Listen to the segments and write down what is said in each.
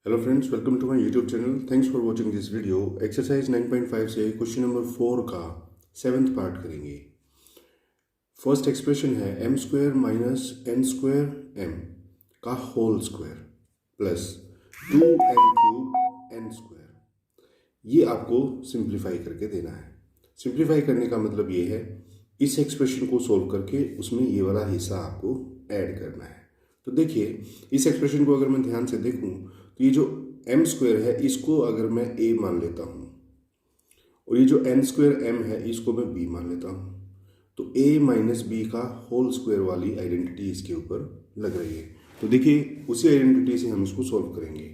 Hello friends, welcome to my YouTube channel. Thanks for watching this video. Exercise 9.5 से question number 4 का 7th part करेंगे। First expression है M square minus N square M का whole square plus 2m³ N square. ये आपको simplify करके देना है। सिंप्लीफाई करने का मतलब ये है इस एक्सप्रेशन को सोल्व करके उसमें ये वाला हिस्सा आपको ऐड करना है। तो देखिए, इस एक्सप्रेशन को अगर मैं ध्यान से देखूं तो ये जो एम स्क्वायर है इसको अगर मैं ए मान लेता हूँ और ये जो एन स्क्वायर एम है इसको मैं बी मान लेता हूँ, तो ए माइनस बी का होल स्क्वायर वाली आइडेंटिटी इसके ऊपर लग रही है। तो देखिए, उसी आइडेंटिटी से हम इसको सॉल्व करेंगे।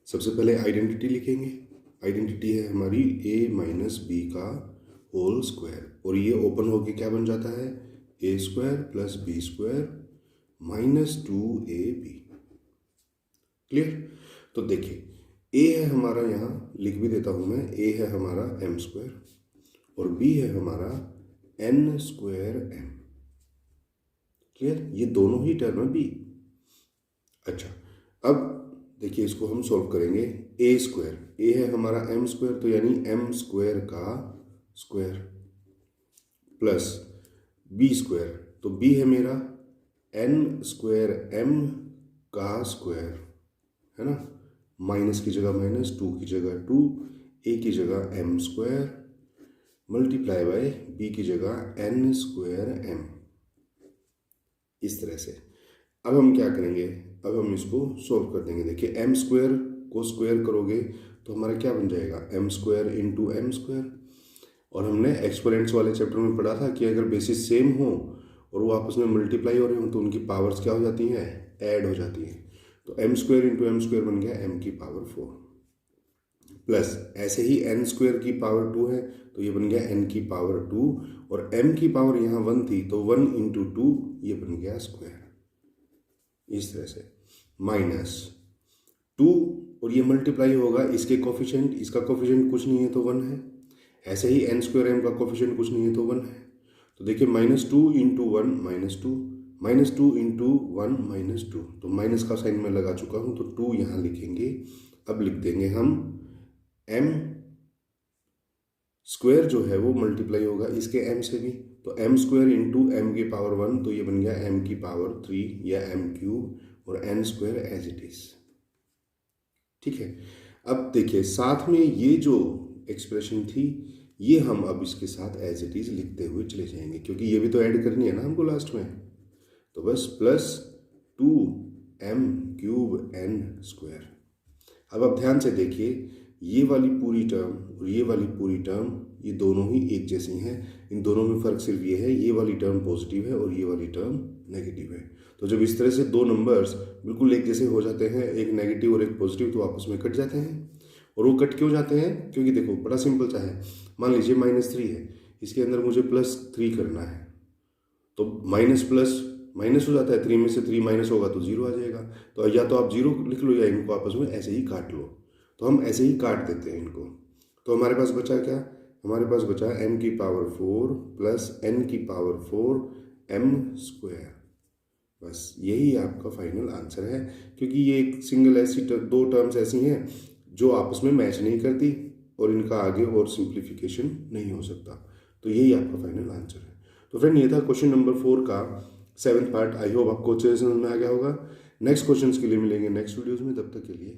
सबसे पहले आइडेंटिटी लिखेंगे। आइडेंटिटी है हमारी ए माइनस बी का होल स्क्वायर, और ये ओपन होके क्या बन जाता है, A square plus B square minus 2ab। Clear? तो देखिए, ए है हमारा, यहाँ लिख भी देता हूं मैं, ए है हमारा एम स्क्वायर और बी है हमारा एन स्क्वायर एम। क्लियर? ये दोनों ही टर्म है बी। अच्छा, अब देखिए इसको हम सॉल्व करेंगे। ए स्क्वायर, ए है हमारा एम स्क्वायर, तो यानी एम स्क्वायर का स्क्वायर प्लस बी स्क्वायर, तो बी है मेरा एन स्क्वायर एम का स्क्वायर, है ना, माइनस की जगह माइनस, 2 की जगह 2, ए की जगह m square multiply by b की जगह एन स्क्वायर एम। इस तरह से अब हम क्या करेंगे, अब हम इसको सॉल्व कर देंगे। देखिए, एम स्क्वायर को स्क्वायर करोगे तो हमारा क्या बन जाएगा, m square into m square. और हमने एक्सपोनेंट्स वाले चैप्टर में पढ़ा था कि अगर बेसिस सेम हो और वो आपस में मल्टीप्लाई हो रहे हो तो उनकी पावर्स क्या हो जाती हैं, ऐड हो जाती हैं। तो m square into m square बन गया एम की पावर 4 प्लस ऐसे ही एन स्क्वायर की पावर 2 है तो ये बन गया एन की पावर 2, और एम की पावर यहाँ 1 थी तो 1 इंटू 2 ये बन गया स्क्वायर। इस तरह से माइनस 2, और ये मल्टीप्लाई होगा इसके कोफिशिएंट, इसका कोफिशिएंट कुछ नहीं है तो 1 है। ऐसे ही एन स्क्वायर एम का कोफिशिएंट कुछ नहीं है तो 1 है। तो देखिए, -2 इंटू 1 -2, -2 इंटू 1 -2, तो माइनस का साइन मैं लगा चुका हूँ तो 2 यहाँ लिखेंगे। अब लिख देंगे हम एम स्क्वायर जो है वो मल्टीप्लाई होगा इसके एम से भी, तो एम स्क्वायर इंटू एम की पावर 1, तो ये बन गया एम की पावर 3 या m³ और n square as it is. ठीक है, अब देखिए साथ में ये जो एक्सप्रेशन थी ये हम अब इसके साथ एज इट इज लिखते हुए चले जाएंगे, क्योंकि ये भी तो ऐड करनी है ना हमको लास्ट में। तो बस प्लस 2m³ एन स्क्वायर। अब आप ध्यान से देखिए, ये वाली पूरी टर्म और ये वाली पूरी टर्म ये दोनों ही एक जैसी हैं। इन दोनों में फ़र्क सिर्फ ये है, ये वाली टर्म पॉजिटिव है और ये वाली टर्म नेगेटिव है। तो जब इस तरह से दो नंबर्स बिल्कुल एक जैसे हो जाते हैं, एक नेगेटिव और एक पॉजिटिव, तो आपस में कट जाते हैं। और वो कट क्यों जाते हैं, क्योंकि देखो बड़ा सिंपल सा है। मान लीजिए -3 है, इसके अंदर मुझे +3 करना है, तो माइनस प्लस माइनस हो जाता है, 3 में से 3 माइनस होगा तो 0 आ जाएगा। तो या तो आप 0 लिख लो या इनको आपस में ऐसे ही काट लो। तो हम ऐसे ही काट देते हैं इनको। तो हमारे पास बचा क्या, हमारे पास बचा m की पावर 4 प्लस n की पावर 4 m स्क्वायर। बस यही आपका फाइनल आंसर है, क्योंकि ये एक सिंगल ऐसी दो टर्म्स ऐसी हैं जो आपस में मैच नहीं करती और इनका आगे और सिंप्लीफिकेशन नहीं हो सकता। तो यही आपका फाइनल आंसर है। तो फ्रेंड, ये था क्वेश्चन नंबर 4 का 7th पार्ट। आई होप आपको अच्छे से समझ में आ गया होगा। नेक्स्ट क्वेश्चंस के लिए मिलेंगे नेक्स्ट वीडियोज़ में, तब तक के लिए